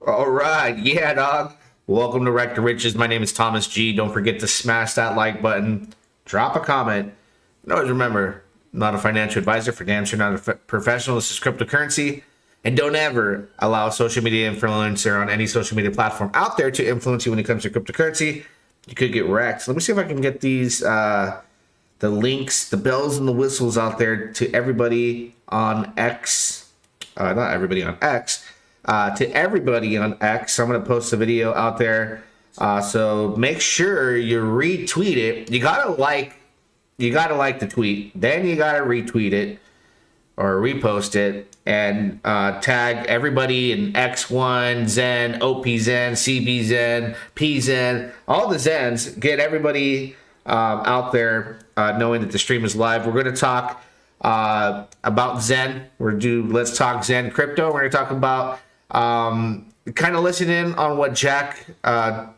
All right, yeah, dog. Welcome to Wreck to Riches. My name is Thomas G. Don't forget to smash that like button, drop a comment, and always remember, not a financial advisor, for damn sure not a professional. This is cryptocurrency, and don't ever allow a social media influencer on any social media platform out there to influence you when it comes to cryptocurrency. You could get wrecked. Let me see if I can get these the links, the bells and the whistles out there to everybody on X. Not everybody on X. To everybody on X. I'm going to post a video out there. So make sure you retweet it. You gotta like the tweet. Then you gotta retweet it or repost it and tag everybody in X1, Xen, OP Xen, CB Xen, P Xen, all the Xens. Get everybody out there knowing that the stream is live. We're going to talk about Xen. Let's talk Xen Crypto. We're going to talk about kind of listen in on what Jack,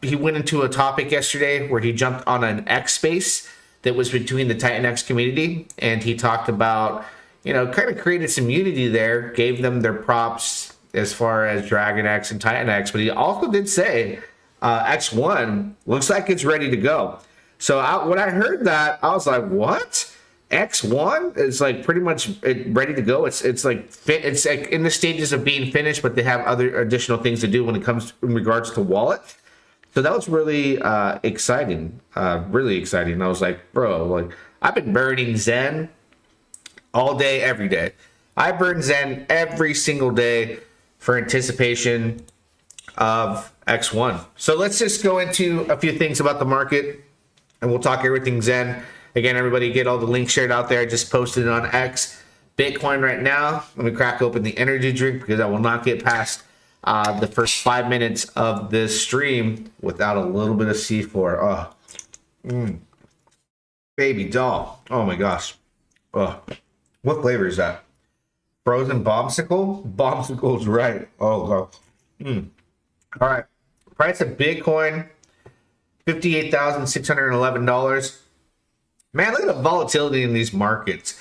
he went into a topic yesterday where he jumped on an X space that was between the Titan X community, and he talked about, kind of created some unity there, gave them their props as far as Dragon X and Titan X, but he also did say X1 looks like it's ready to go. So when I heard that, I was like, what? X1 is like pretty much ready to go. It's like in the stages of being finished, but they have other additional things to do when it comes in regards to wallet. So that was really exciting, really exciting. I was like, bro, like I've been burning Xen all day, every day. I burn Xen every single day for anticipation of X1. So let's just go into a few things about the market, and we'll talk everything Xen. Again, everybody get all the links shared out there. I just posted it on X. Bitcoin right now. Let me crack open the energy drink because I will not get past the first 5 minutes of this stream without a little bit of C4. Baby doll. Oh my gosh. Oh, what flavor is that? Frozen bombsicle? Bombsicle's right. Oh god. All right. Price of Bitcoin, $58,611. Man, look at the volatility in these markets.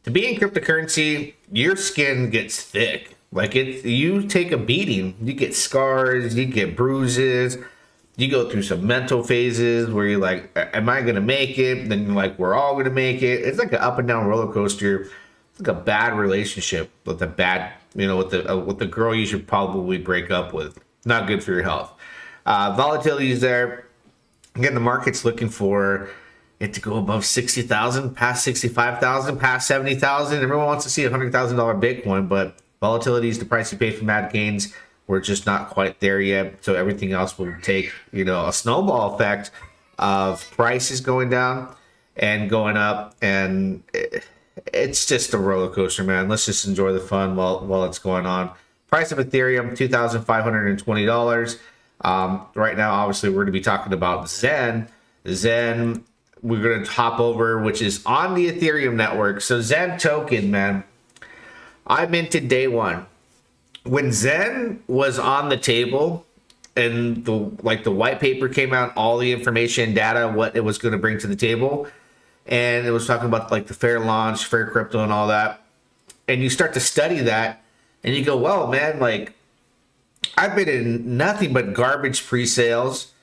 To be in cryptocurrency, your skin gets thick. Like you take a beating, you get scars, you get bruises, you go through some mental phases where you're like, am I gonna make it? Then you're like, we're all gonna make it. It's like an up and down roller coaster. It's like a bad relationship with with the girl you should probably break up with. Not good for your health. Volatility is there. Again, the market's looking for it to go above 60,000, past 65,000, past 70,000. Everyone wants to see $100,000 Bitcoin, but volatility is the price you pay for mad gains. We're just not quite there yet. So everything else will take, a snowball effect of prices going down and going up. And it's just a roller coaster, man. Let's just enjoy the fun while it's going on. Price of Ethereum, $2,520. Right now, obviously, we're going to be talking about Xen. Xen, we're going to hop over, which is on the Ethereum network. So Xen token, man, I minted day one. When Xen was on the table and the white paper came out, all the information, data, what it was going to bring to the table, and it was talking about like the fair launch, fair crypto and all that, and you start to study that and you go, well, man, like I've been in nothing but garbage pre-sales.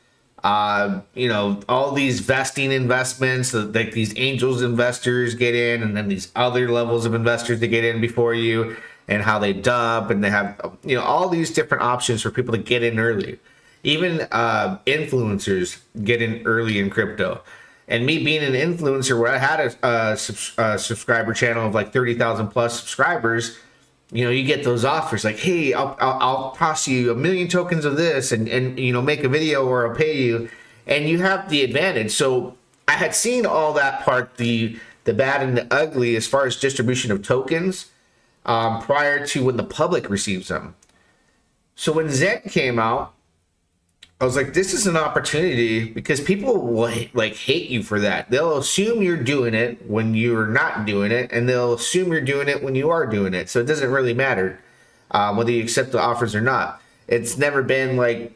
All these vesting investments, like these angels investors get in, and then these other levels of investors that get in before you, and how they dump, and they have, all these different options for people to get in early. Even influencers get in early in crypto. And me being an influencer where I had a subscriber channel of like 30,000 plus subscribers, you get those offers like, hey, I'll toss you 1 million tokens of this and make a video or I'll pay you. And you have the advantage. So I had seen all that part, the bad and the ugly as far as distribution of tokens prior to when the public receives them. So when Xen came out, I was like, this is an opportunity because people will hate you for that. They'll assume you're doing it when you're not doing it, and they'll assume you're doing it when you are doing it. So it doesn't really matter whether you accept the offers or not. It's never been like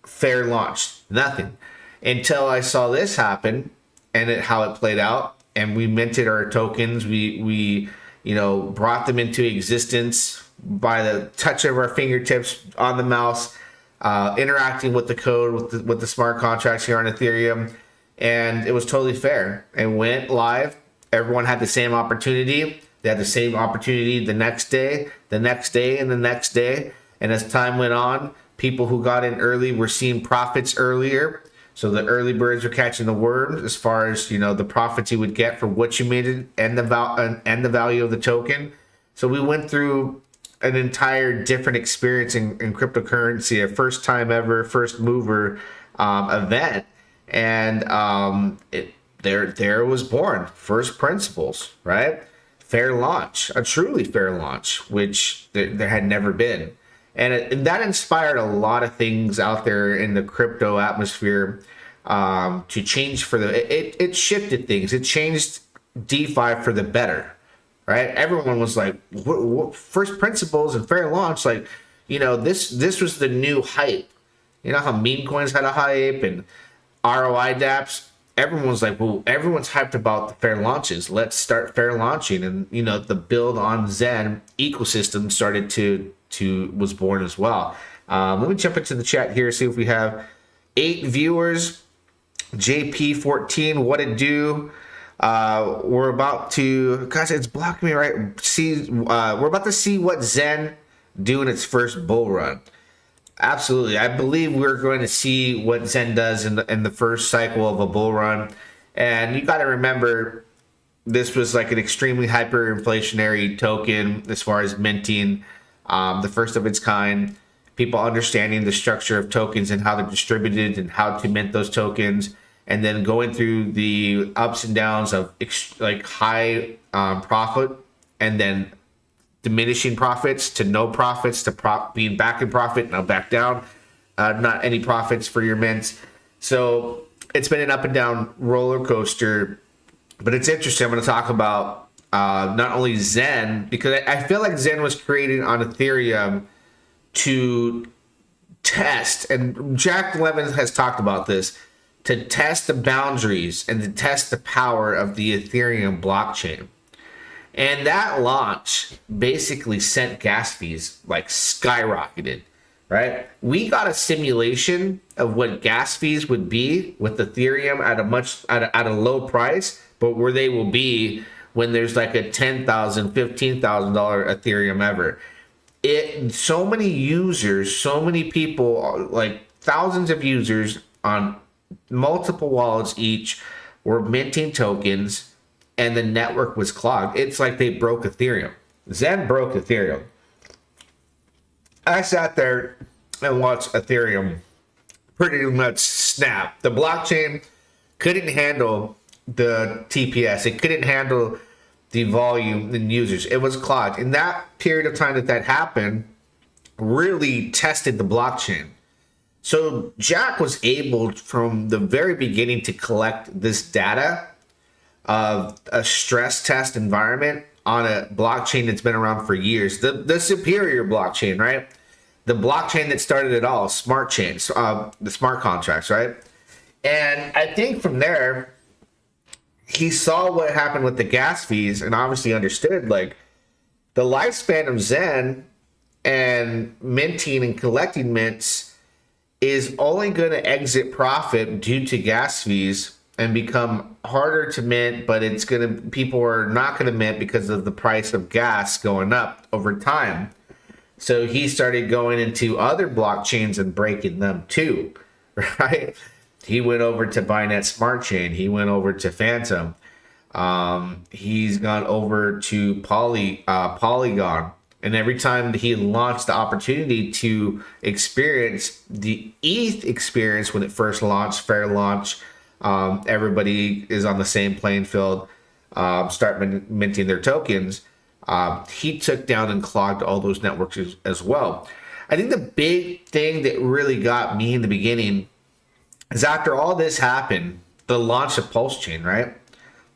fair launch, nothing, until I saw this happen and how it played out. And we minted our tokens. We brought them into existence by the touch of our fingertips on the mouse, interacting with the code, with the smart contracts here on Ethereum. And it was totally fair. It went live. Everyone had the same opportunity. They had the same opportunity the next day, the next day, and the next day. And as time went on, people who got in early were seeing profits earlier. So the early birds were catching the worm as far as, you know, the profits you would get for what you made and the value of the token. So we went through an entire different experience in cryptocurrency, a first time ever, first mover event. And there was born first principles, right? Fair launch, a truly fair launch, which there had never been. And that inspired a lot of things out there in the crypto atmosphere to change for it shifted things. It changed DeFi for the better, right? Everyone was like, what first principles and fair launch, like, you know, this was the new hype. You know how meme coins had a hype and ROI dApps? Everyone was like, well, everyone's hyped about the fair launches. Let's start fair launching. And, you know, the build on Xen ecosystem started was born as well. Let me jump into the chat here, see if we have 8 viewers. JP14, what it do? We're about to, guys, it's blocking me, right? We're about to see what Xen do in its first bull run. Absolutely. I believe we're going to see what Xen does in the first cycle of a bull run. And you got to remember, this was like an extremely hyperinflationary token as far as minting, the first of its kind. People understanding the structure of tokens and how they're distributed and how to mint those tokens. And then going through the ups and downs of like high profit and then diminishing profits to no profits to being back in profit, now back down, not any profits for your mints. So it's been an up and down roller coaster, but it's interesting. I'm going to talk about not only Xen, because I feel like Xen was created on Ethereum to test, and Jack Levin has talked about this, to test the boundaries and to test the power of the Ethereum blockchain. And that launch basically sent gas fees like skyrocketed, right? We got a simulation of what gas fees would be with Ethereum at a low price, but where they will be when there's like a $10,000, $15,000 Ethereum ever. So many users, so many people, like thousands of users on multiple wallets each were minting tokens, and the network was clogged. It's like they broke Ethereum. Xen broke Ethereum. I sat there and watched Ethereum pretty much snap. The blockchain couldn't handle the TPS. It couldn't handle the volume in users. It was clogged. In that period of time that happened, really tested the blockchain. So Jack was able from the very beginning to collect this data of a stress test environment on a blockchain that's been around for years. The superior blockchain, right? The blockchain that started it all, smart chains, the smart contracts, right? And I think from there, he saw what happened with the gas fees and obviously understood like the lifespan of Xen and minting and collecting mints is only going to exit profit due to gas fees and become harder to mint, but people are not going to mint because of the price of gas going up over time. So he started going into other blockchains and breaking them too, right? He went over to Binance Smart Chain. He went over to Phantom. He's gone over to Polygon. And every time he launched the opportunity to experience the ETH experience when it first launched, fair launch, everybody is on the same playing field, start minting their tokens. He took down and clogged all those networks as well. I think the big thing that really got me in the beginning is after all this happened, the launch of Pulse Chain, right?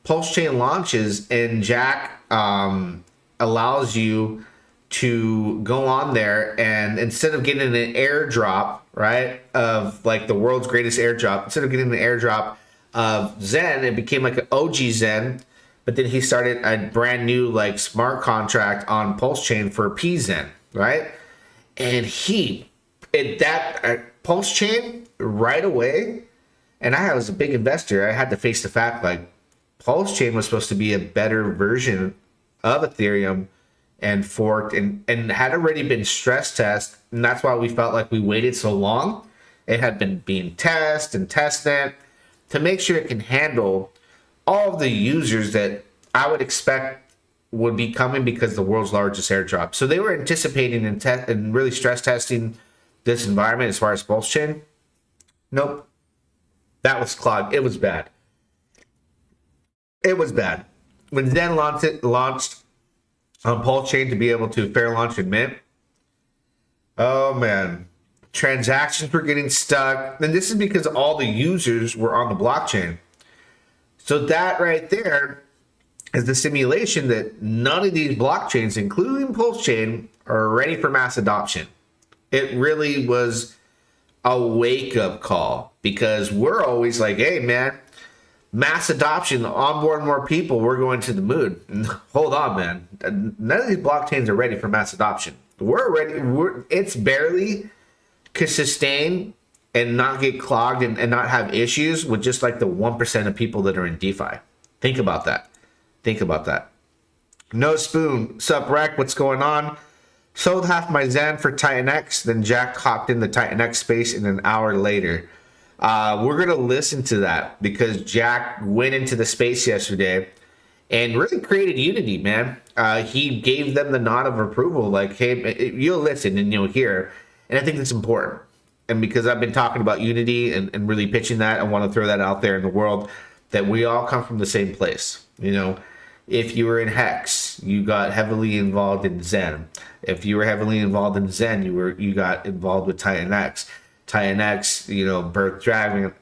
Pulse Chain launches and Jack allows you to go on there and instead of getting an airdrop, right, of like the world's greatest airdrop, instead of getting an airdrop of Xen, it became like an OG Xen, but then he started a brand new like smart contract on Pulse Chain for PXen, right? And Pulse Chain right away. And I was a big investor. I had to face the fact like Pulse Chain was supposed to be a better version of Ethereum and forked and had already been stress tested. And that's why we felt like we waited so long. It had been being tested to make sure it can handle all of the users that I would expect would be coming because the world's largest airdrop. So they were anticipating and really stress testing this environment as far as Pulse Chain. Nope. That was clogged. It was bad. It was bad. When Xen launched on Pulse Chain to be able to fair launch and mint, oh man, transactions were getting stuck. And this is because all the users were on the blockchain. So that right there is the simulation that none of these blockchains, including Pulse Chain, are ready for mass adoption. It really was a wake-up call because we're always like, hey man, mass adoption, onboard more people, we're going to the moon. Hold on, man. None of these blockchains are ready for mass adoption. It's barely could sustain and not get clogged and not have issues with just like the 1% of people that are in DeFi. Think about that. No Spoon, sup Rec, what's going on? Sold half my Xen for Titan X, then Jack hopped in the Titan X space in an hour later. We're going to listen to that because Jack went into the space yesterday and really created unity, man. He gave them the nod of approval, like, hey, you'll listen and you'll hear. And I think that's important. And because I've been talking about unity and really pitching that, I want to throw that out there in the world that we all come from the same place. You know, if you were in Hex, you got heavily involved in Xen. If you were heavily involved in Xen, you got involved with Titan X. Titan X, you know, birth Dragon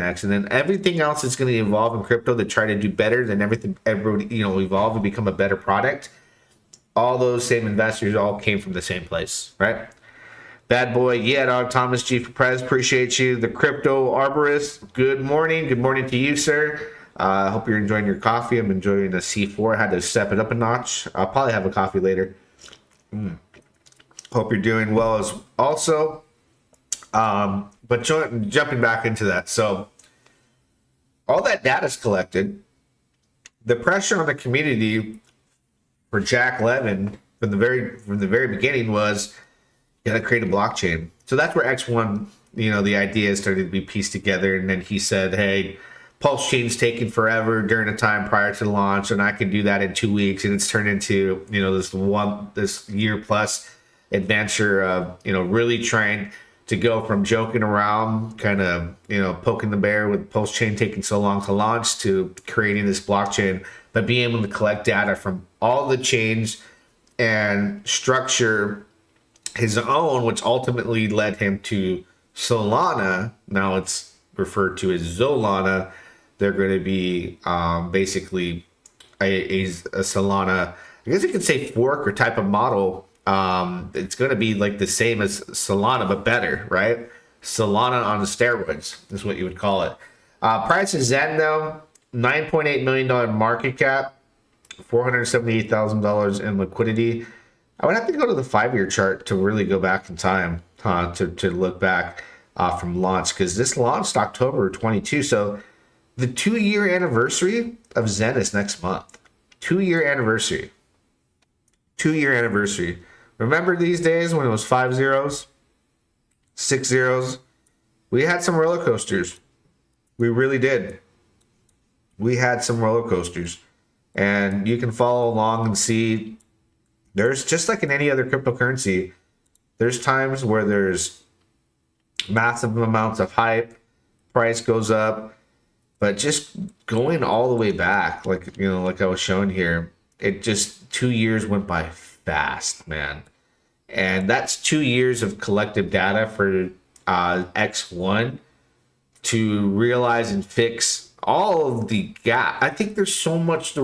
X, and then everything else is going to evolve in crypto to try to do better than everybody, you know, evolve and become a better product. All those same investors all came from the same place, right? Bad boy, yeah, dog. Thomas G for Prez, appreciate you. The crypto arborist, good morning. Good morning to you, sir. I hope you're enjoying your coffee. I'm enjoying the C4. I had to step it up a notch. I'll probably have a coffee later. Hope you're doing well as also. But jumping back into that, so all that data is collected. The pressure on the community for Jack Levin from the very beginning was you gotta create a blockchain. So that's where X1, you know, the idea started to be pieced together, and then he said, hey, Pulse Chain's taking forever during a time prior to the launch, and I can do that in 2 weeks, and it's turned into, you know, this year plus adventure of, you know, really trying to go from joking around, kind of, you know, poking the bear with Pulse Chain taking so long to launch to creating this blockchain, but being able to collect data from all the chains and structure his own, which ultimately led him to Solana. Now it's referred to as Zolana. They're going to be basically a Solana, I guess you could say fork or type of model. It's going to be like the same as Solana, but better, right? Solana on steroids is what you would call it. Price of Xen, though, $9.8 million market cap, $478,000 in liquidity. I would have to go to the 5-year chart to really go back in time to look back from launch, because this launched October 22. So the 2-year anniversary of Xen is next month. 2-year anniversary. 2-year anniversary. Remember these days when it was 5 zeros, 6 zeros? We had some roller coasters. We really did. We had some roller coasters. And you can follow along and see there's, just like in any other cryptocurrency, there's times where there's massive amounts of hype, price goes up, but just going all the way back, like, you know, like I was showing here, it just 2 years went by fast, man. And that's 2 years of collective data for X1 to realize and fix all of the gap. I think there was so much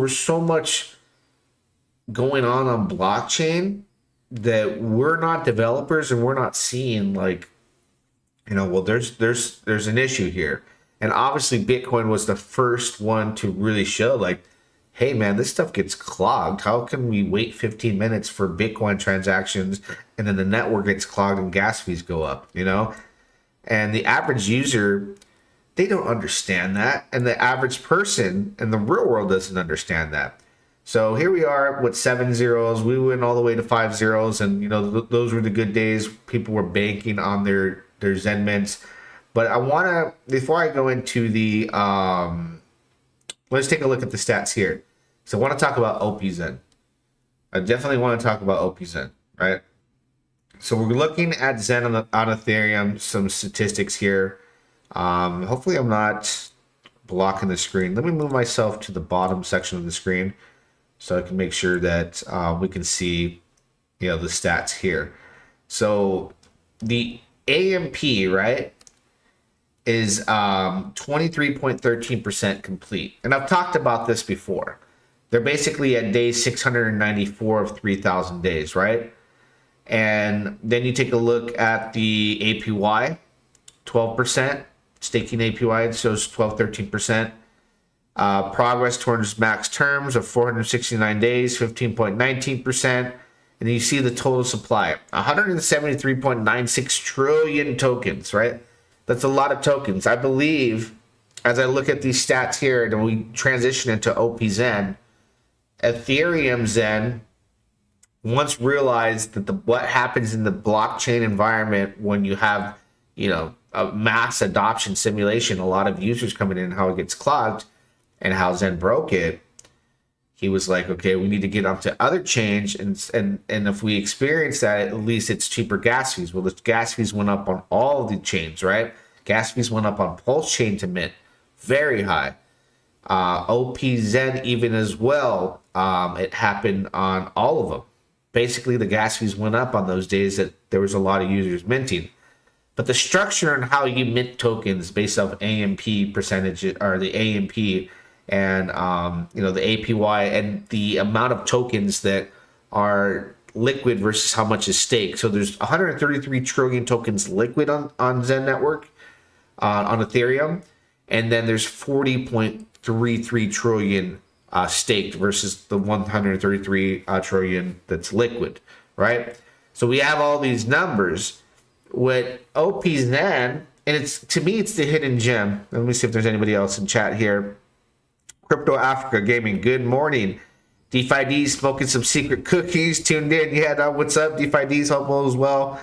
going on blockchain that we're not developers and we're not seeing, like, you know, well, there's an issue here. And obviously Bitcoin was the first one to really show, like, hey man, this stuff gets clogged. How can we wait 15 minutes for Bitcoin transactions and then the network gets clogged and gas fees go up, you know? And the average user, they don't understand that. And the average person in the real world doesn't understand that. So here we are with 7 zeros. We went all the way to 5 zeros. And, you know, those were the good days. People were banking on their Xen mints. But I want to, before I go into the, let's take a look at the stats here. So I want to talk about OPZen. I definitely want to talk about OPZen, right? So we're looking at Xen on Ethereum, some statistics here. Hopefully I'm not blocking the screen. Let me move myself to the bottom section of the screen so I can make sure that we can see, you know, the stats here. So the AMP, right, is 23.13% complete. And I've talked about this before. They're basically at day 694 of 3,000 days, right? And then you take a look at the APY, 12%. Staking APY shows 13%. Progress towards max terms of 469 days, 15.19%. And then you see the total supply, 173.96 trillion tokens, right? That's a lot of tokens. I believe, as I look at these stats here, and we transition into OPZen, Ethereum Xen once realized that what happens in the blockchain environment when you have, you know, a mass adoption simulation, a lot of users coming in, how it gets clogged, and how Xen broke it. He was like, okay, we need to get onto other chains, and if we experience that, at least it's cheaper gas fees. Well, the gas fees went up on all of the chains, right? Gas fees went up on Pulse chain to Mint, very high. OPZen even as well. It happened on all of them. Basically, the gas fees went up on those days that there was a lot of users minting. But the structure and how you mint tokens based off AMP percentage, or the AMP, and you know, the APY, and the amount of tokens that are liquid versus how much is staked. So there's 133 trillion tokens liquid on Xen network, on Ethereum, and then there's 40.33 trillion staked versus the 133 trillion that's liquid, right? So we have all these numbers. What OPZen, and it's, to me, it's the hidden gem. Let me see if there's anybody else in chat here. Crypto Africa Gaming, good morning. DeFi smoking some secret cookies, tuned in. Yeah, what's up, DeFi hope all is well.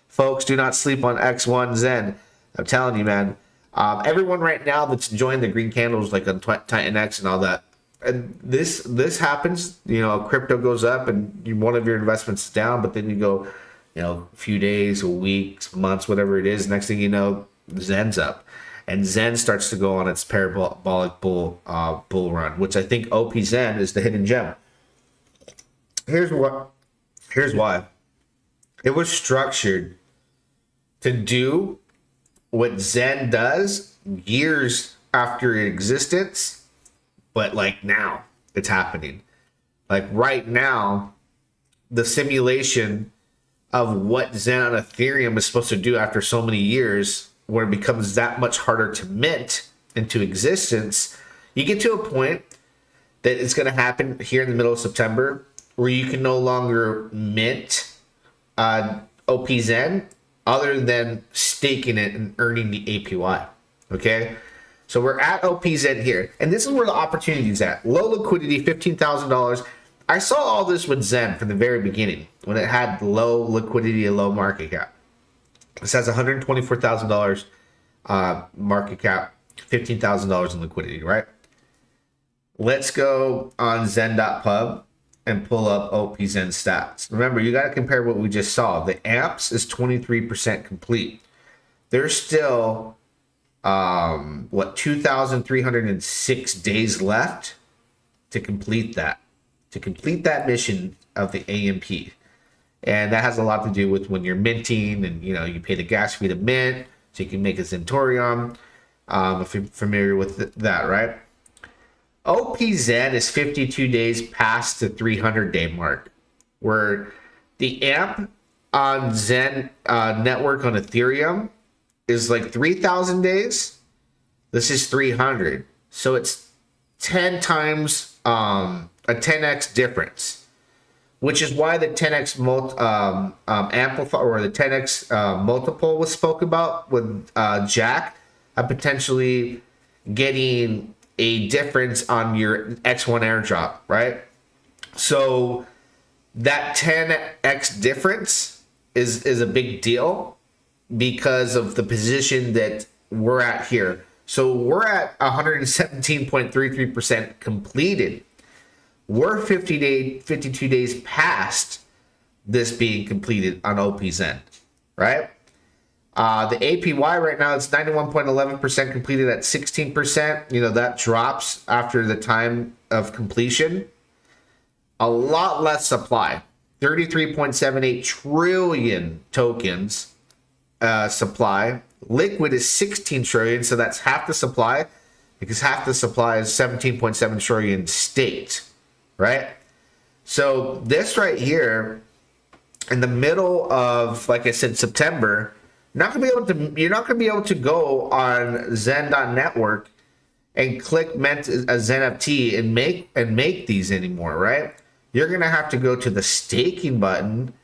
Folks, do not sleep on X1 Xen. I'm telling you, man. Everyone right now that's joined the green candles, like on Titan X and all that, and this happens, you know, crypto goes up and one of your investments is down, but then you go, you know, a few days, weeks, months, whatever it is, next thing you know, Zen's up. And Xen starts to go on its parabolic bull run, which I think OPZen is the hidden gem. Here's why. It was structured to do what Xen does years after its existence, but like now it's happening. Like right now, the simulation of what Xen on Ethereum is supposed to do after so many years, where it becomes that much harder to mint into existence, you get to a point that it's going to happen here in the middle of September where you can no longer mint OPZen other than staking it and earning the APY. Okay? So we're at OPZen here. And this is where the opportunity is at. Low liquidity, $15,000. I saw all this with Xen from the very beginning when it had low liquidity and low market cap. This has $124,000 market cap, $15,000 in liquidity, right? Let's go on Xen.pub and pull up OPZen stats. Remember, you got to compare what we just saw. The amps is 23% complete. There's still, 2,306 days left to complete that. To complete that mission of the AMP. And that has a lot to do with when you're minting, and you know, you pay the gas fee to mint, so you can make a Zentorium. If you're familiar with that, right? OPZen is 52 days past the 300-day mark, where the AMP on Xen network on Ethereum is like 3,000 days. This is 300, so it's 10 times a 10x difference, which is why the 10x amplifier or the 10x multiple was spoke about with Jack, potentially getting a difference on your X1 airdrop, right? So that 10x difference is a big deal because of the position that we're at here. So we're at 117.33% completed. We're 52 days past this being completed on OPZen, right? The APY right now is 91.11% completed at 16%. You know, that drops after the time of completion. A lot less supply. 33.78 trillion tokens supply. Liquid is 16 trillion, so that's half the supply, because half the supply is 17.7 trillion staked, right? So this right here, in the middle of, like I said, September, you're not gonna be able to go on Zen.network and click mint a ZenFT and make these anymore, right? You're gonna have to go to the staking button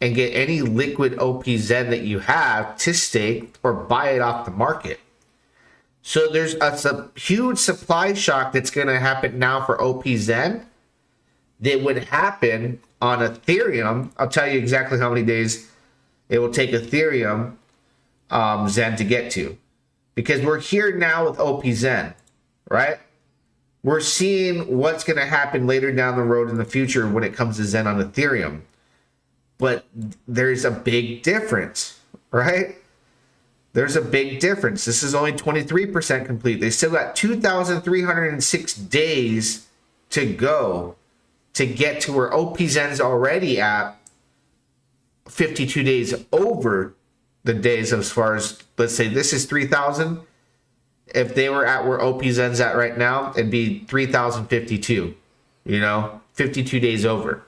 and get any liquid OPZen that you have to stake or buy it off the market. So there's a huge supply shock that's going to happen now for OPZen that would happen on Ethereum. I'll tell you exactly how many days it will take Ethereum Zen to get to, because we're here now with OPZen, right? We're seeing what's going to happen later down the road in the future when it comes to Zen on Ethereum. But there's a big difference, right? There's a big difference. This is only 23% complete. They still got 2,306 days to go to get to where OPZen's already at 52 days over the days as far as, let's say this is 3,000. If they were at where OPZen's at right now, it'd be 3,052, 52 days over.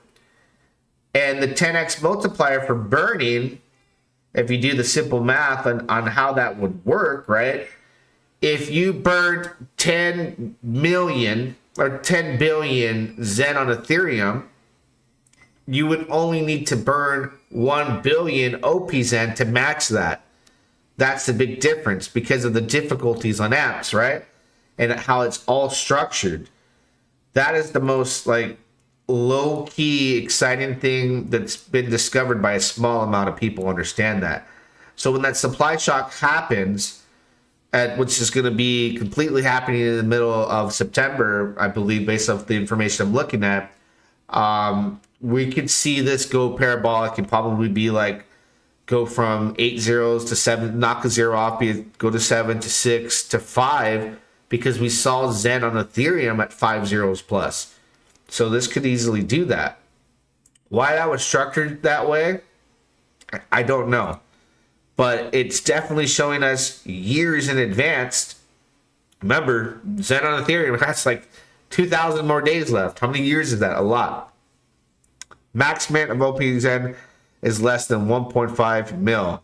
And the 10x multiplier for burning, if you do the simple math on how that would work, right? If you burned 10 million or 10 billion Zen on Ethereum, you would only need to burn 1 billion OPZen to match that. That's the big difference because of the difficulties on apps, right? And how it's all structured. That is the most low-key exciting thing that's been discovered by a small amount of people understand that. So when that supply shock happens, which is going to be completely happening in the middle of September, I believe, based off the information I'm looking at, we could see this go parabolic and probably be go from 8 zeros to 7, knock a zero off, go to 7 to 6 to 5, because we saw Zen on Ethereum at 5 zeros plus. So this could easily do that. Why that was structured that way, I don't know. But it's definitely showing us years in advance. Remember, Zen on Ethereum has 2,000 more days left. How many years is that? A lot. Max mint of OPZen is less than 1.5 mil.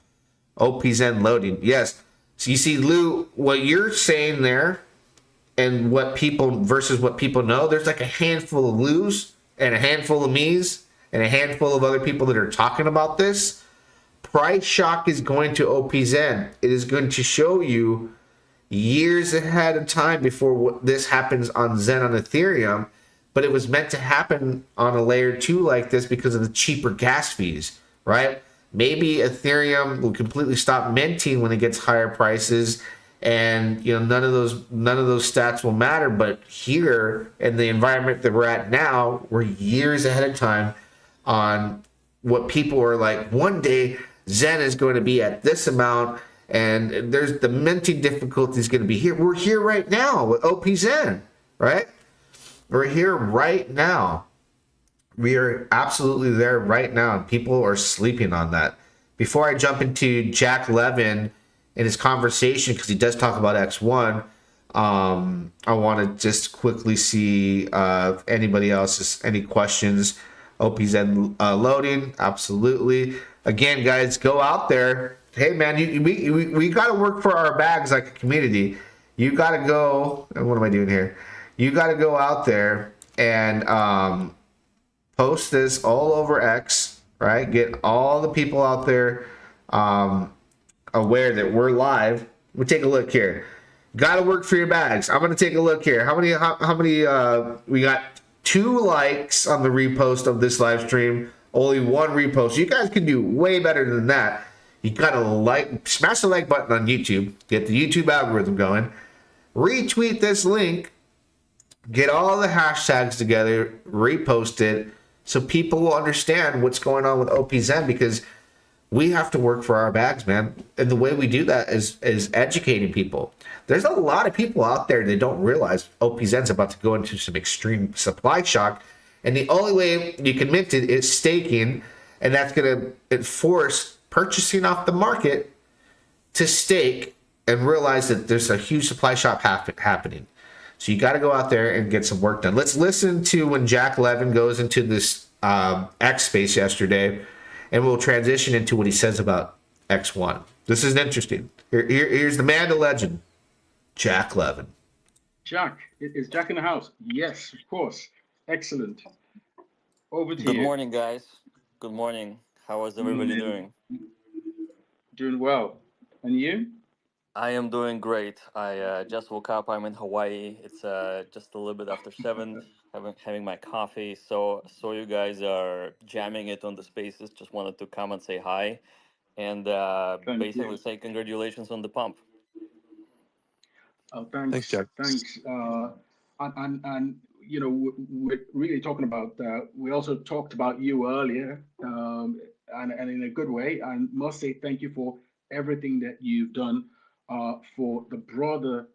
OPZen loading. Yes. So you see, Lou, what you're saying there, and what people versus what people know, there's a handful of Lou's and a handful of me's and a handful of other people that are talking about this. Price shock is going to OPZen. It is going to show you years ahead of time before this happens on Zen on Ethereum, but it was meant to happen on a layer 2 like this because of the cheaper gas fees, right? Maybe Ethereum will completely stop minting when it gets higher prices, and none of those stats will matter. But here in the environment that we're at now, we're years ahead of time on what people are one day Zen is going to be at this amount, and there's the minting difficulty is going to be here. We're here right now with OPZen, right? We're here right now. We are absolutely there right now, and people are sleeping on that. Before I jump into Jack Levin in his conversation, because he does talk about X1, I want to just quickly see if anybody else has any questions. OPZen loading, absolutely. Again, guys, go out there. Hey, man, we got to work for our bags like a community. You got to go. What am I doing here? You got to go out there and post this all over X, right? Get all the people out there aware that we're live. We take a look here. Got to work for your bags. I'm gonna take a look here. How many? We got 2 likes on the repost of this live stream. Only 1 repost. You guys can do way better than that. You gotta smash the like button on YouTube. Get the YouTube algorithm going. Retweet this link. Get all the hashtags together. Repost it so people will understand what's going on with OPZen, because we have to work for our bags, man. And the way we do that is educating people. There's a lot of people out there that don't realize OPZen's about to go into some extreme supply shock. And the only way you can mint it is staking. And that's going to enforce purchasing off the market to stake and realize that there's a huge supply shock happening. So you got to go out there and get some work done. Let's listen to when Jack Levin goes into this X space yesterday, and we'll transition into what he says about X1. This is interesting. Here's the man, the legend, Jack Levin. Jack, is Jack in the house? Yes, of course. Excellent. Over to you. Good morning, guys. Good morning. How is everybody doing? Doing well. And you? I am doing great. I just woke up. I'm in Hawaii. It's just a little bit after 7. Having my coffee. So you guys are jamming it on the spaces. Just wanted to come and say hi, and basically say congratulations on the pump. Oh, thanks, Jack. Thanks. And you know, we're really talking about. We also talked about you earlier, and in a good way. And must say thank you for everything that you've done for the broader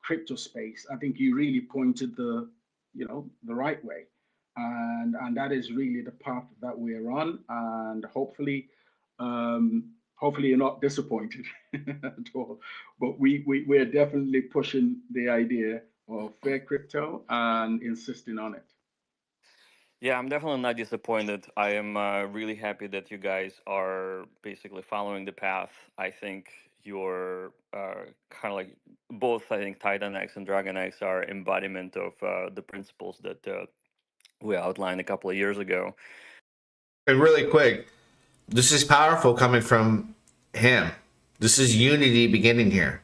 crypto space. I think you really pointed the right way, and that is really the path that we're on. And hopefully you're not disappointed at all. But we're definitely pushing the idea of fair crypto and insisting on it. Yeah, I'm definitely not disappointed. I am really happy that you guys are basically following the path. I think you're kind of like both. I think Titan X and Dragon X are embodiment of the principles that we outlined a couple of years ago. And really quick, this is powerful coming from him. This is unity beginning here.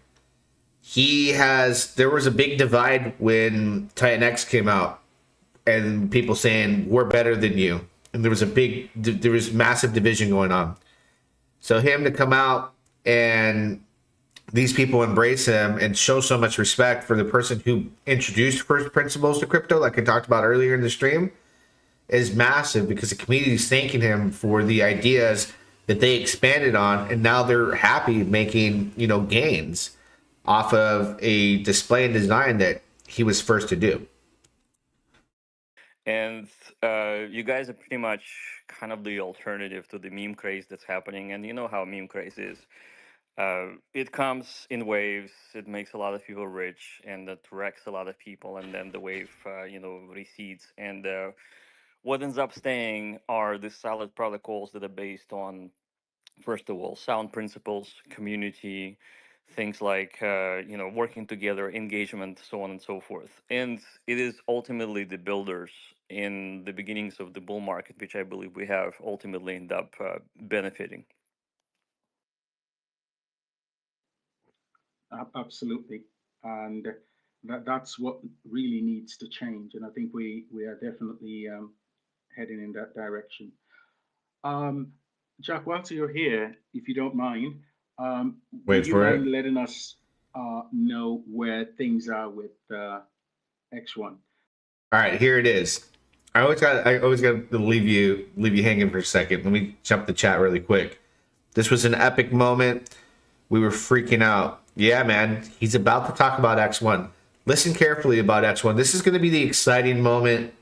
There was a big divide when Titan X came out, and people saying we're better than you, and there was massive division going on. So him to come out and these people embrace him and show so much respect for the person who introduced first principles to crypto, like I talked about earlier in the stream, is massive, because the community is thanking him for the ideas that they expanded on, and now they're happy making gains off of a display and design that he was first to do. And you guys are pretty much kind of the alternative to the meme craze that's happening. And you know how meme craze is. It comes in waves. It makes a lot of people rich, and it wrecks a lot of people. And then the wave, recedes. And what ends up staying are the solid protocols that are based on, first of all, sound principles, community, things like working together, engagement, so on and so forth. And it is ultimately the builders in the beginnings of the bull market, which I believe we have ultimately end up benefiting. Absolutely, and that's what really needs to change. And I think we are definitely heading in that direction. Jack, whilst you're here, if you don't mind, would you mind letting us know where things are with X1? All right, here it is. I always got to leave you hanging for a second. Let me jump the chat really quick. This was an epic moment. We were freaking out. Yeah, man, he's about to talk about X1. Listen carefully about X1. This is going to be the exciting moment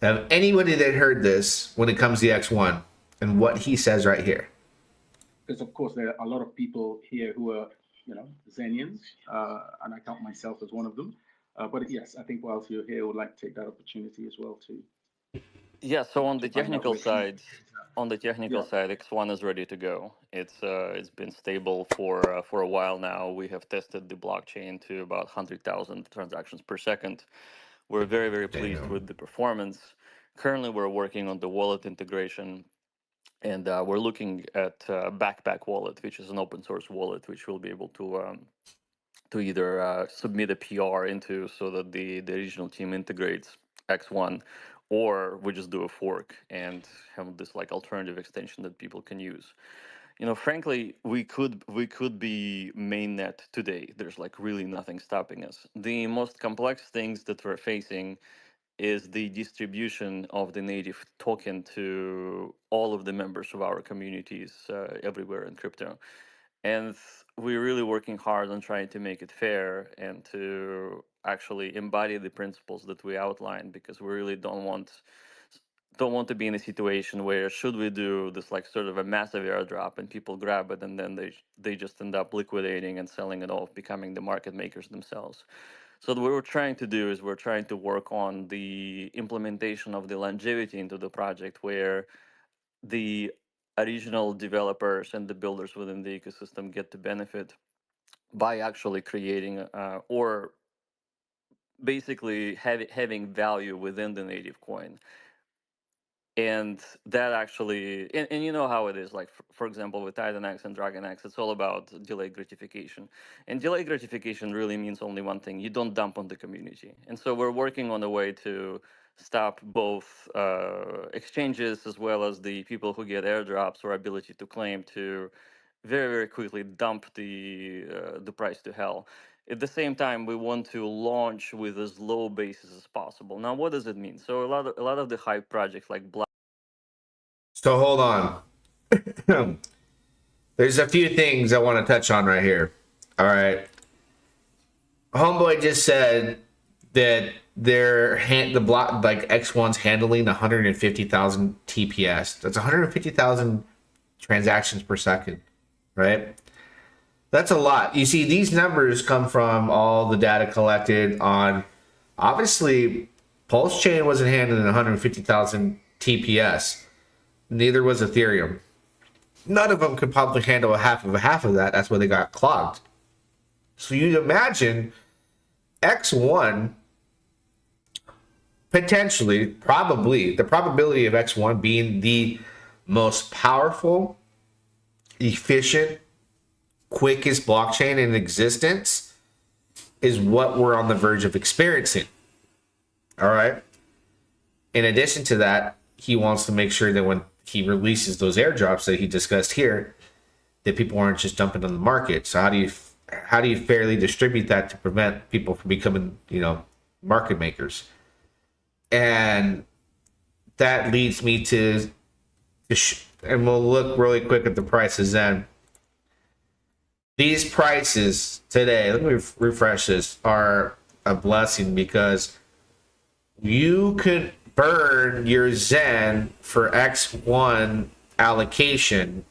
of anybody that heard this when it comes to X1 and what he says right here. Because of course there are a lot of people here who are, Xenians, and I count myself as one of them. But yes, I think whilst you're here, I would like to take that opportunity as well to. Yeah. So on the technical side, X1 is ready to go. It's been stable for a while now. We have tested the blockchain to about 100,000 transactions per second. We're very, very pleased Damn. with the performance. Currently, we're working on the wallet integration, and we're looking at Backpack Wallet, which is an open source wallet, which we'll be able to either submit a PR into so that the regional team integrates X1, or we just do a fork and have this like alternative extension that people can use. Frankly, we could be mainnet today. There's like really nothing stopping us. The most complex things that we're facing is the distribution of the native token to all of the members of our communities everywhere in crypto. And we're really working hard on trying to make it fair and to actually embody the principles that we outlined, because we really don't want to be in a situation where should we do this like sort of a massive airdrop and people grab it and then they just end up liquidating and selling it off, becoming the market makers themselves. So what we're trying to do is we're trying to work on the implementation of the longevity into the project, where the original developers and the builders within the ecosystem get to benefit by actually creating or basically having value within the native coin. And that actually, and you know how it is, like for example with Titan X and Dragon X, it's all about delayed gratification. And delayed gratification really means only one thing: you don't dump on the community. And so we're working on a way to stop both exchanges as well as the people who get airdrops or ability to claim to very, very quickly dump the price to hell. At the same time, we want to launch with as low basis as possible. Now, what does it mean? So a lot of the hype projects like So hold on. There's a few things I want to touch on right here. All right. Homeboy just said that the block like X1's handling 150,000 TPS. That's 150,000 transactions per second, right? That's a lot. You see, these numbers come from all the data collected on. Obviously, Pulse Chain wasn't handling 150,000 TPS. Neither was Ethereum. None of them could probably handle a half of that. That's why they got clogged. So you imagine X1 potentially, probably, the probability of X1 being the most powerful, efficient, quickest blockchain in existence is what we're on the verge of experiencing. All right. In addition to that, he wants to make sure that when he releases those airdrops that he discussed here, that people aren't just dumping on the market. So how do you fairly distribute that to prevent people from becoming, market makers? And that leads me to, and we'll look really quick at the prices then. These prices today, let me refresh this, are a blessing, because you could burn your Xen for X1 allocation.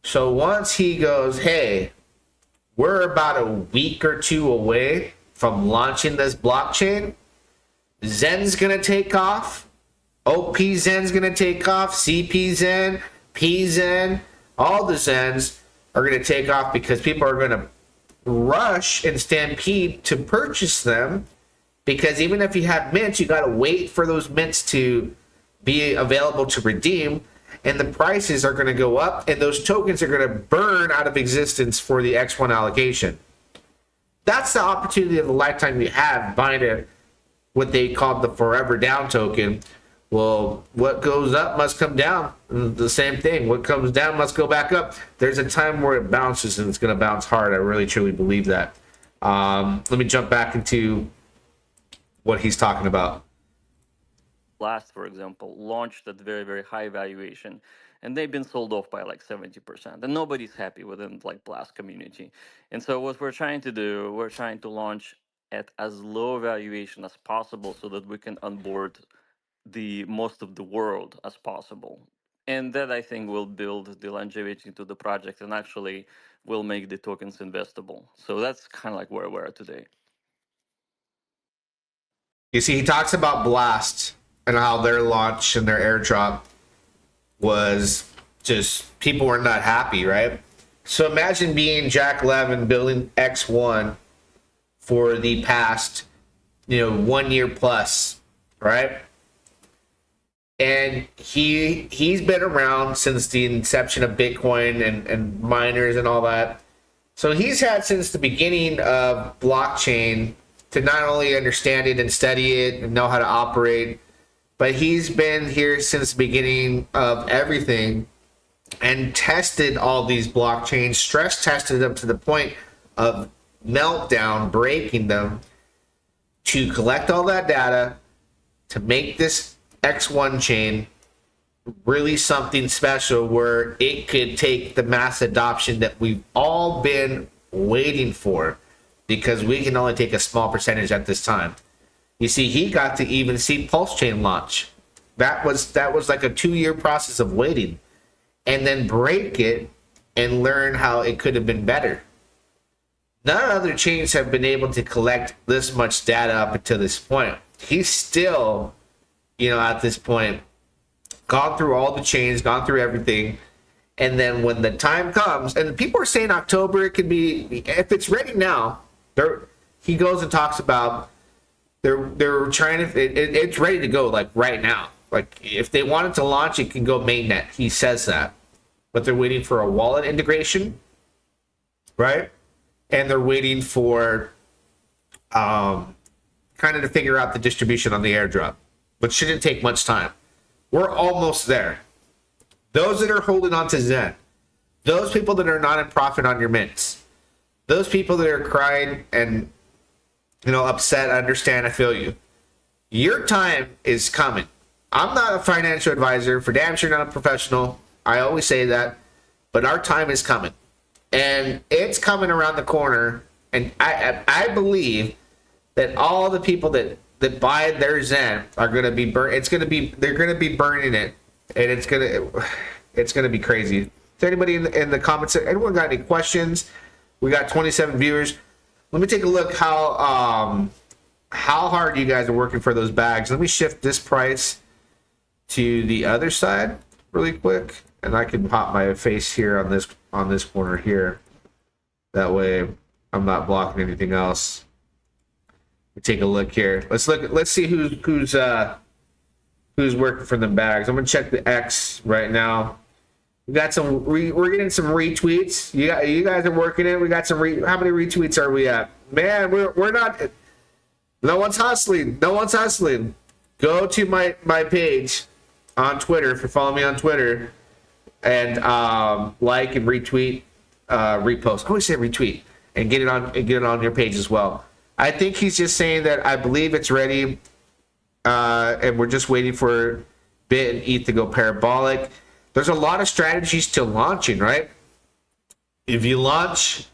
So once he goes, hey, we're about a week or two away from launching this blockchain, Xen's going to take off. OP Xen's going to take off. CP Xen, P Xen, all the Xens are going to take off, because people are going to rush and stampede to purchase them. Because even if you have mints, you got to wait for those mints to be available to redeem. And the prices are going to go up, and those tokens are going to burn out of existence for the X1 allocation. That's the opportunity of the lifetime you have buying what they called the forever down token. Well, what goes up must come down. The same thing. What comes down must go back up. There's a time where it bounces, and it's going to bounce hard. I really, truly believe that. Let me jump back into what he's talking about. Blast, for example, launched at very, very high valuation, and they've been sold off by like 70%. And nobody's happy within like Blast community. And so what we're trying to do, we're trying to launch at as low valuation as possible so that we can onboard the most of the world as possible. And that, I think, will build the longevity to the project and actually will make the tokens investable. So that's kind of like where we're at today. You see, he talks about Blast and how their launch and their airdrop was just, people were not happy, right? So imagine being Jack Levin building X1 for the past 1 year plus, right? And he's been around since the inception of Bitcoin and miners and all that. So he's had since the beginning of blockchain to not only understand it and study it and know how to operate, but he's been here since the beginning of everything and tested all these blockchains, stress tested them to the point of meltdown, breaking them, to collect all that data to make this X1 chain really something special where it could take the mass adoption that we've all been waiting for, because we can only take a small percentage at this time. You see, he got to even see Pulse Chain launch. That was like a 2-year process of waiting, and then break it and learn how it could have been better. None other chains have been able to collect this much data up until this point. He's still, at this point, gone through all the chains, gone through everything. And then when the time comes, and people are saying October, it could be, if it's ready now, he goes and talks about they're trying to, it's ready to go like right now. Like if they wanted to launch, it can go mainnet. He says that, but they're waiting for a wallet integration, right? And they're waiting for kind of to figure out the distribution on the airdrop, but shouldn't take much time. We're almost there. Those that are holding on to Xen, those people that are not in profit on your mints, those people that are crying and upset, I understand, I feel you. Your time is coming. I'm not a financial advisor, for damn sure not a professional. I always say that, but our time is coming. And it's coming around the corner, and I believe that all the people that buy their Xen are going to be they're going to be burning it, and it's going to be crazy. Is there anybody in the comments? Anyone got any questions? We got 27 viewers. Let me take a look how hard you guys are working for those bags. Let me shift this price to the other side really quick, and I can pop my face here on this corner here. That way I'm not blocking anything else. Take a look here. Let's see who's working for the bags. I'm gonna check the X right now. We got we're getting some retweets. You guys are working it. We got some how many retweets are we at? Man, we're not, no one's hustling. Go to my page on Twitter if you follow me on Twitter, and like and retweet, repost. I always say retweet, and get it on your page as well. I think he's just saying that I believe it's ready, and we're just waiting for Bit and ETH to go parabolic. There's a lot of strategies to launching, right? If you launch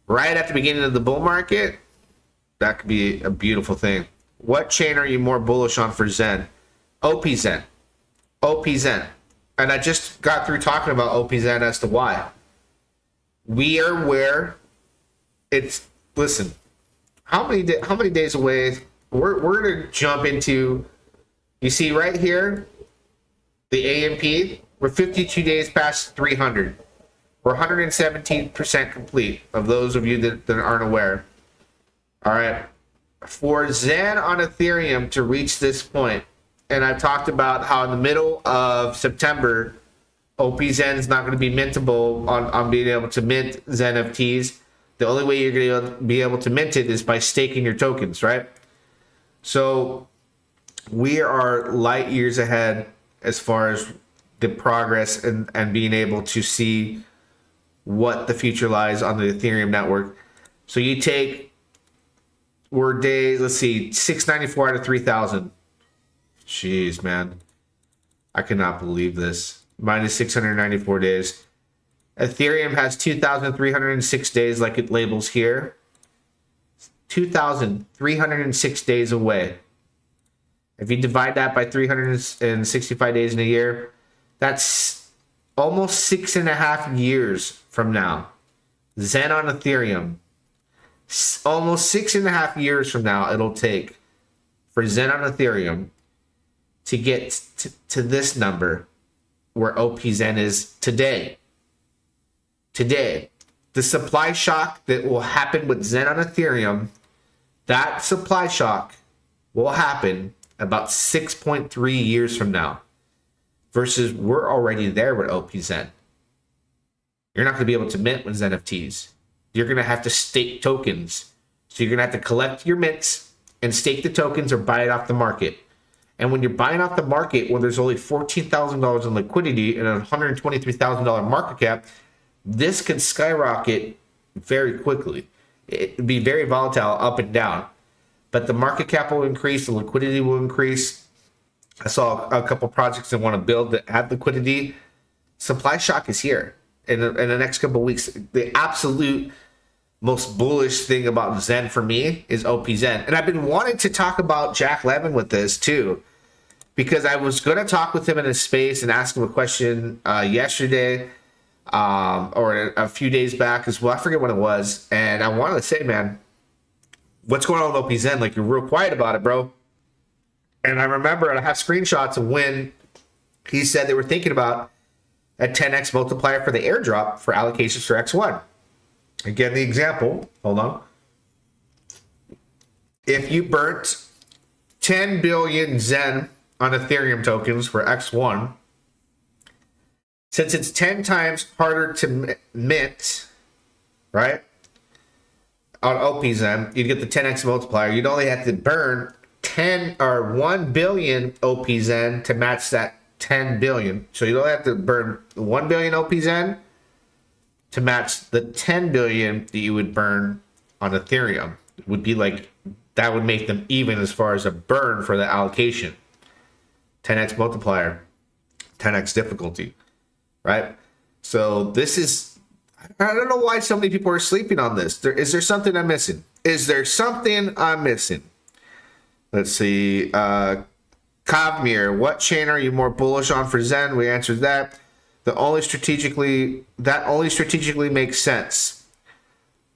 right at the beginning of the bull market, that could be a beautiful thing. What chain are you more bullish on for Xen? OP Xen. And I just got through talking about OP Xen as to why. We are where it's, listen, how many days away? We're going to jump into, you see right here, the AMP, we're 52 days past 300. We're 117% complete, of those of you that aren't aware. All right. For Xen on Ethereum to reach this point, and I've talked about how in the middle of September, OP Xen is not going to be mintable on being able to mint Xen NFTs. The only way you're going to be able to mint it is by staking your tokens, right? So we are light years ahead as far as the progress and being able to see what the future lies on the Ethereum network. So you take, we're days, let's see, 694 out of 3,000. Jeez, man. I cannot believe this. Minus 694 days. Ethereum has 2,306 days like it labels here. 2,306 days away. If you divide that by 365 days in a year, that's almost 6.5 years from now. Xen on Ethereum. Almost 6.5 years from now it'll take for Xen on Ethereum to get to this number where OP Xen is today. Today. The supply shock that will happen with Xen on Ethereum, that supply shock will happen about 6.3 years from now versus we're already there with OP Zen. You're not going to be able to mint with NFTs. You're going to have to stake tokens. So you're going to have to collect your mints and stake the tokens or buy it off the market. And when you're buying off the market, when there's only $14,000 in liquidity and a $123,000 market cap, this could skyrocket very quickly. It would be very volatile up and down. But the market cap will increase, the liquidity will increase. I saw a couple projects that want to build that have liquidity. Supply shock is here. In the next couple of weeks, the absolute most bullish thing about Zen for me is OP Zen. And I've been wanting to talk about Jack Levin with this too, because I was going to talk with him in his space and ask him a question yesterday or a few days back as well. I forget when it was. And I wanted to say, man, what's going on with OP Zen? Like, you're real quiet about it, bro. And I remember, and I have screenshots of when he said they were thinking about a 10x multiplier for the airdrop for allocations for X1. Again, the example, hold on. If you burnt 10 billion Zen on Ethereum tokens for X1, since it's 10 times harder to mint, right, on OP Zen, you'd get the 10x multiplier. You'd only have to burn 10 or 1 billion OP Zen to match that 10 billion. So you don't have to burn 1 billion OP Zen to match the 10 billion that you would burn on Ethereum. It would be like, that would make them even as far as a burn for the allocation. 10x multiplier, 10x difficulty, right? So this is, I don't know why so many people are sleeping on this. Is there something I'm missing? Is there something I'm missing? Let's see. Kavmir, what chain are you more bullish on for Zen? We answered that. That only strategically makes sense.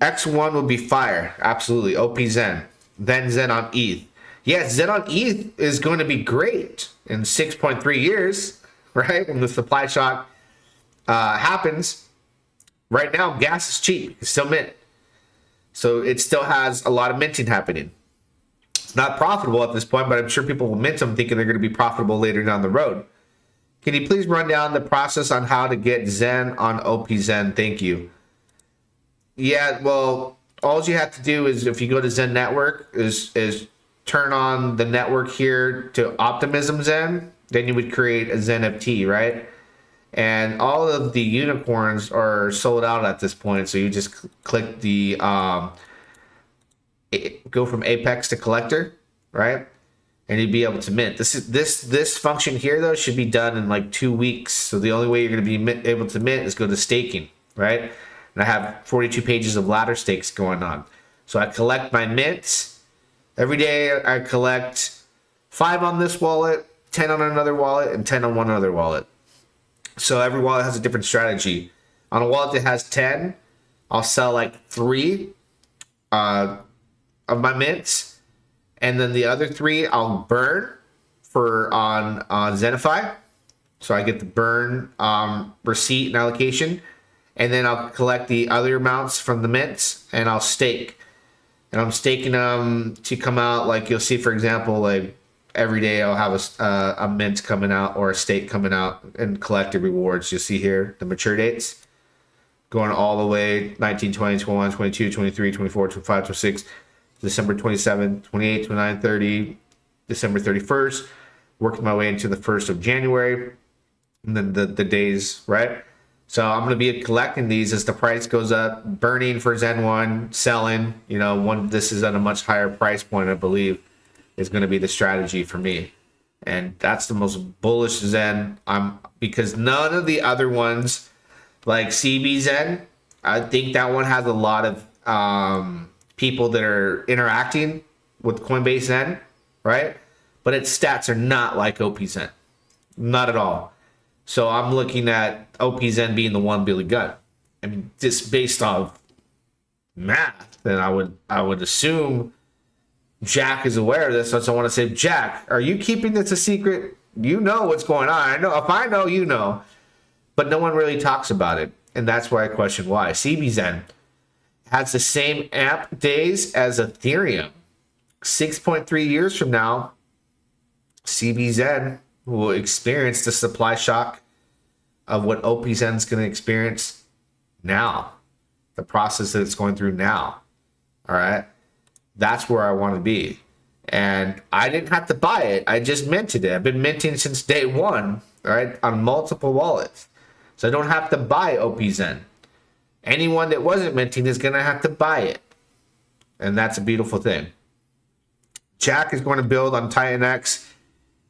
X1 would be fire. Absolutely. OP Zen. Then Zen on ETH. Yes, Zen on ETH is going to be great in 6.3 years, right? When the supply shock happens. Right now, gas is cheap. It's still mint. So it still has a lot of minting happening. Not profitable at this point, but I'm sure people will mint them thinking they're going to be profitable later down the road. Can you please run down the process on how to get Zen on OP Zen? Thank you. Yeah, well, all you have to do is, if you go to Zen Network, is turn on the network here to Optimism Zen. Then you would create a Zen FT, right? And all of the unicorns are sold out at this point. So you just click the go from Apex to Collector, right? And you'd be able to mint. This function here though should be done in like 2 weeks. So the only way you're going to be able to mint is go to staking, right? And I have 42 pages of ladder stakes going on. So I collect my mints every day. I collect 5 on this wallet, 10 on another wallet, and 10 on one other wallet. So every wallet has a different strategy. On a wallet that has 10, I'll sell like 3 of my mints, and then the other 3 I'll burn for on Zenify. So I get the burn receipt and allocation, and then I'll collect the other amounts from the mints and I'll stake. And I'm staking them to come out, like you'll see, for example, like every day I'll have a mint coming out or a stake coming out and collect the rewards. You'll see here the mature dates going all the way 19, 20, 21, 22, 23, 24, 25, 26, December 27, 28, 29, 30, December 31st, working my way into the 1st of January, and then the days, right? So I'm going to be collecting these as the price goes up, burning for Zen 1, selling, this is at a much higher price point, I believe, is going to be the strategy for me. And that's the most bullish Zen, because none of the other ones, like CB Zen, I think that one has a lot of people that are interacting with Coinbase Zen, right? But its stats are not like OP Zen, not at all. So I'm looking at OP Zen being the one Billy Gunn. I mean, just based off math, then I would assume Jack is aware of this. So I want to say, Jack, are you keeping this a secret? You know what's going on. I know. If I know, you know. But no one really talks about it. And that's why I question why. CB Zen has the same amp days as Ethereum. 6.3 years from now, CBZen will experience the supply shock of what OPZen is going to experience now, the process that it's going through now. All right. That's where I want to be. And I didn't have to buy it. I just minted it. I've been minting since day one, all right, on multiple wallets. So I don't have to buy OPZen. Anyone that wasn't minting is going to have to buy it. And that's a beautiful thing. Jack is going to build on Titan X.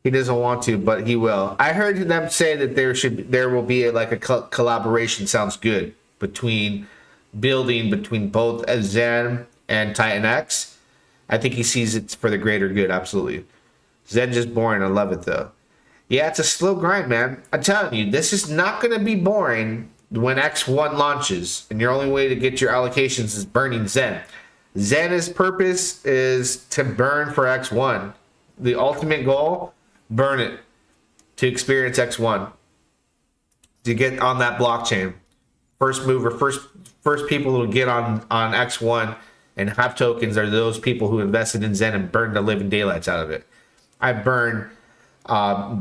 He doesn't want to, but he will. I heard them say that there will be a collaboration. Sounds good between both Xen and Titan X. I think he sees it for the greater good. Absolutely. Xen just boring. I love it though. Yeah, it's a slow grind, man. I'm telling you, this is not going to be boring when X1 launches, and your only way to get your allocations is burning Xen. Xen's purpose is to burn for X1. The ultimate goal, burn it to experience X1, to get on that blockchain. First mover, first people who get on X1 and have tokens are those people who invested in Xen and burned the living daylights out of it. I burn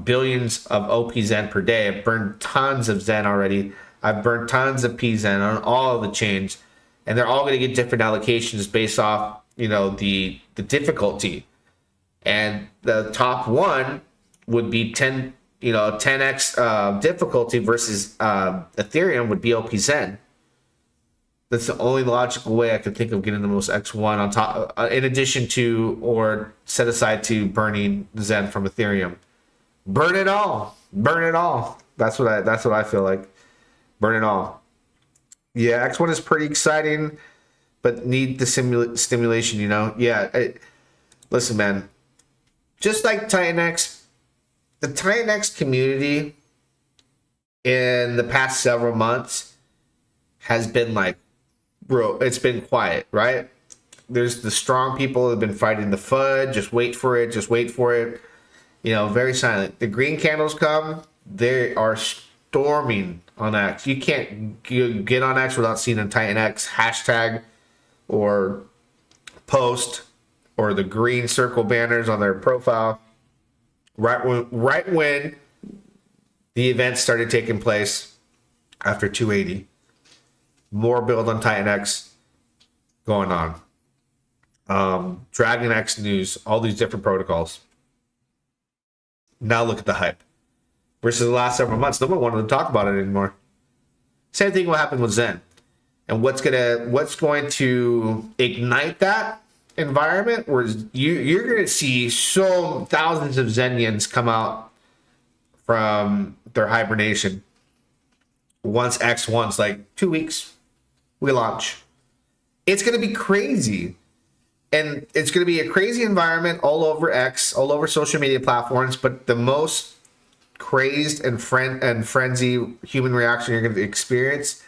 billions of OPZen per day. I've burned tons of Xen already. I've burned tons of PZen on all of the chains, and they're all going to get different allocations based off, the difficulty. And the top one would be 10x difficulty versus Ethereum would be OPZen. That's the only logical way I could think of getting the most X1 on top, in addition to or set aside to burning Xen from Ethereum. Burn it all. Burn it all. That's what I feel like. Burn it all. Yeah, X1 is pretty exciting, but need the stimulation, Yeah, listen, man. Just like Titan X, the Titan X community in the past several months has been like, bro, it's been quiet, right? There's the strong people that have been fighting the FUD. Just wait for it. Just wait for it. Very silent. The green candles come. They are storming on X. You can't get on X without seeing a Titan X hashtag or post or the green circle banners on their profile. Right when the event started taking place after 280. More build on Titan X going on. Dragon X news, all these different protocols. Now look at the hype. Versus the last several months, no one wanted to talk about it anymore. Same thing will happen with Xen. And what's going to ignite that environment where you're going to see thousands of Xenians come out from their hibernation once X1's like 2 weeks. We launch. It's going to be crazy. And it's going to be a crazy environment all over X, all over social media platforms. But the most crazed and frenzy human reaction you're going to experience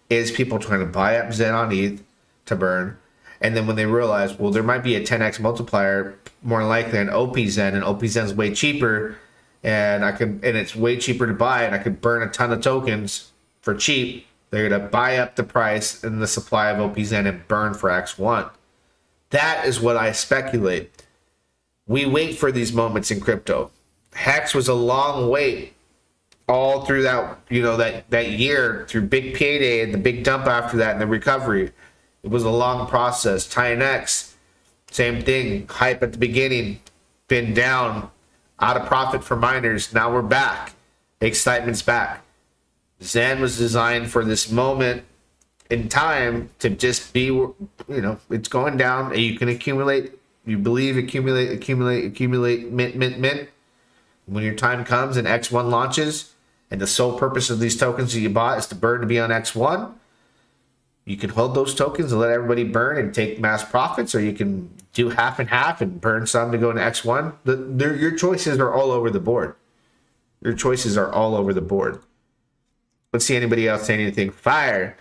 is people trying to buy up Xen on ETH to burn. And then when they realize, well, there might be a 10x multiplier more likely on OPZen, and OPZen's way cheaper, and it's way cheaper to buy, and I could burn a ton of tokens for cheap. They're going to buy up the price and the supply of OPZen and burn for X1. That is what I speculate. We wait for these moments in crypto. Hex was a long wait all through that, that year, through big payday and the big dump after that and the recovery. It was a long process. Titan X, same thing. Hype at the beginning, been down, out of profit for miners. Now we're back. Excitement's back. Xen was designed for this moment in time to just be, it's going down. You can accumulate. You believe accumulate, mint. When your time comes and X1 launches, and the sole purpose of these tokens that you bought is to burn to be on X1, you can hold those tokens and let everybody burn and take mass profits, or you can do half and half and burn some to go into X1. Your choices are all over the board. Your choices are all over the board. Let's see anybody else say anything. Fire.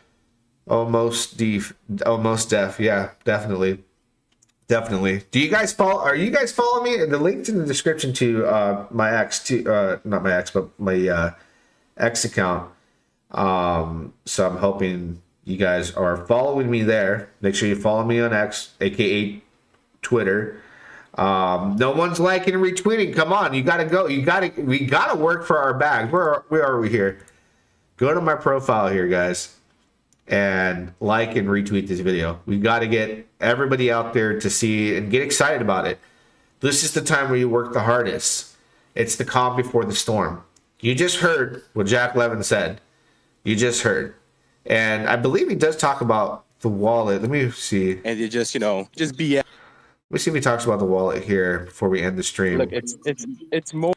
Almost def. Yeah, definitely. Definitely. Do you guys follow? Are you guys following me? The link's in the description to my X, not my X, but my X account. So I'm hoping you guys are following me there. Make sure you follow me on X, aka Twitter. No one's liking and retweeting. Come on, you gotta go. We gotta work for our bags. Where are we here? Go to my profile here, guys, and like and retweet this video. We got to get everybody out there to see and get excited about it. This is the time where you work the hardest. It's the calm before the storm. You just heard what Jack Levin said. You just heard. And I believe he does talk about the wallet. Let me see. And you just, just be. Let me see if he talks about the wallet here before we end the stream. Look, it's more.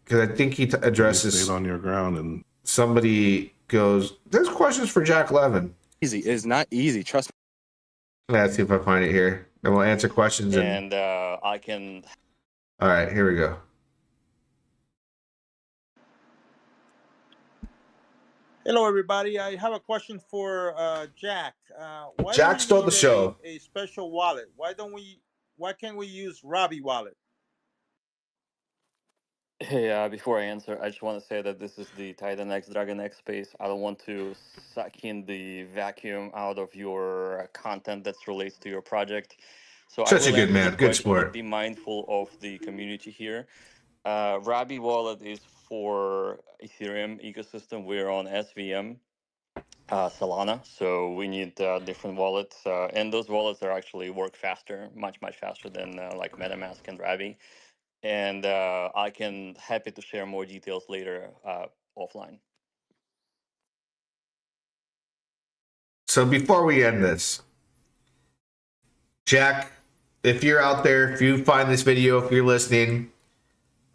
Because I think he addresses. Stayed on your ground and Somebody goes, there's questions for Jack Levin. Easy. It's not easy. Trust me. Let's see if I find it here. And we'll answer questions. And I can. All right, here we go. Hello, everybody. I have a question for Jack. Why Jack do we stole the need show. A special wallet. Why can't we use Robbie wallet? Hey, before I answer, I just want to say that this is the Titan X Dragon X space. I don't want to suck in the vacuum out of your content that relates to your project. So Such I a will good answer man, the good question, but sport. be mindful of the community here. Robbie wallet is for Ethereum ecosystem. We're on SVM, Solana, so we need different wallets, and those wallets are actually work faster, much faster than like MetaMask and Ravi. And I can happy to share more details later offline. So before we end this, Jack, if you're out there, if you find this video, if you're listening,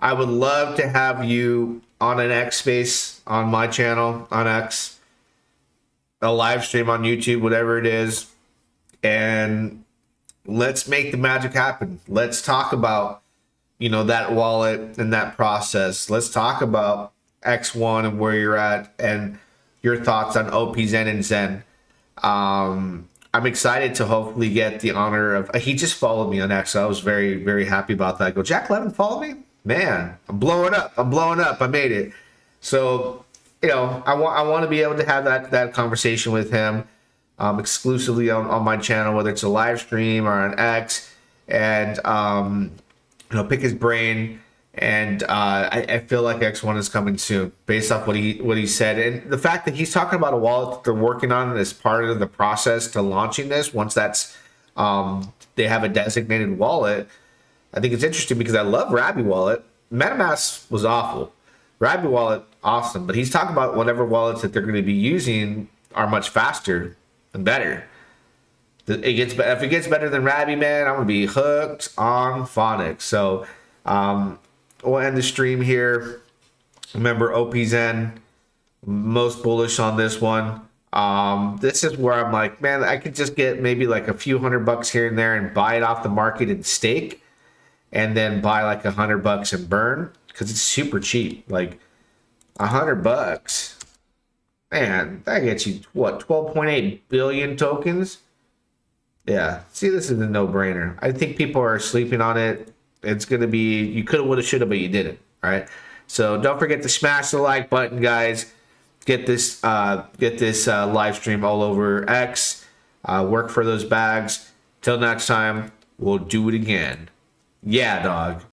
I would love to have you on an X space on my channel on X, a live stream on YouTube, whatever it is, and let's make the magic happen. Let's talk about that wallet and that process. Let's talk about X1 and where you're at and your thoughts on OP-Zen and Zen. I'm excited to hopefully get the honor of, he just followed me on X. So I was very, very happy about that. I go, Jack Levin followed me? Man, I'm blowing up. I made it. So, I want to be able to have that conversation with him exclusively on my channel, whether it's a live stream or on X, and pick his brain. And I feel like X1 is coming soon, based off what he said, and the fact that he's talking about a wallet that they're working on as part of the process to launching this. Once that's they have a designated wallet, I think it's interesting because I love Rabi wallet. MetaMask was awful. Rabi wallet, awesome, but he's talking about whatever wallets that they're going to be using are much faster and better. If it gets better than Rabi, man, I'm gonna be hooked on phonics. So we'll end the stream here. Remember, OP-Zen, most bullish on this one. This is where I'm like, man, I could just get maybe like a few $100 here and there and buy it off the market and stake, and then buy like $100 and burn, because it's super cheap. Like $100, man, that gets you what, 12.8 billion tokens. Yeah, see, this is a no-brainer. I think people are sleeping on it. It's going to be, you could have, would have, should have, but you didn't. All right. So don't forget to smash the like button, guys. Get this live stream all over X. Work for those bags. Till next time, we'll do it again. Yeah, dog.